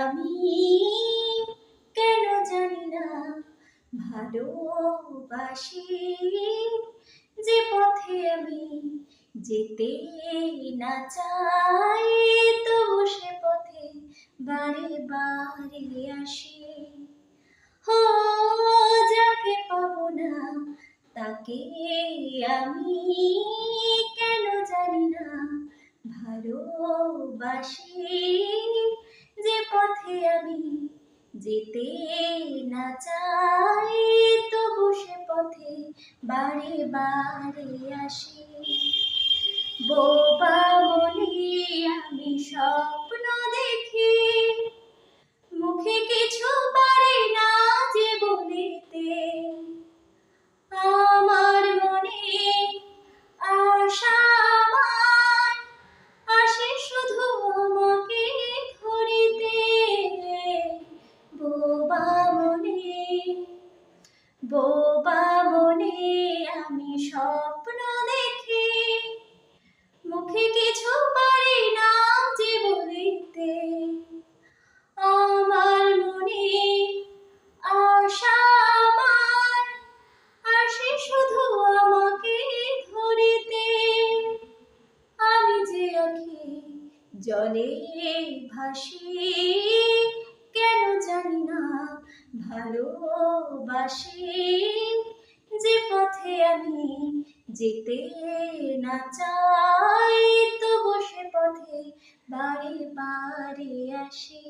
আমি কেন জানি না ভালোবাসি, যে পথে আমি যেতে না চাই, তবু সে পথে বারে বারে আসি। হো, যাকে পাবো না তাকে আমি কেন জানি না ভালোবাসি, যে পথে আমি যেতে না চাই, তবু সে পথে বারে বারে আসি। বোবা মনে আমি স্বপ্ন দেখি, মুখে কিছু পারি না যে বলিতে। আমার মনে আশা আমার আসে শুধু আমাকে ধরিতে। বোবা মনে, বোবা মনে আমি স্বপ্ন দেখি, মুখে কিছু পারি না যে বলিতে। আমার মনে আশা আমার আসে শুধু আমাকে ধরিতে। আমি যে আঁখি জলে ভাসি, কেন জানি না ভালোবাসি, যে পথে আমি যেতে না চাই, তবু সে পথে বারে বারে আসি।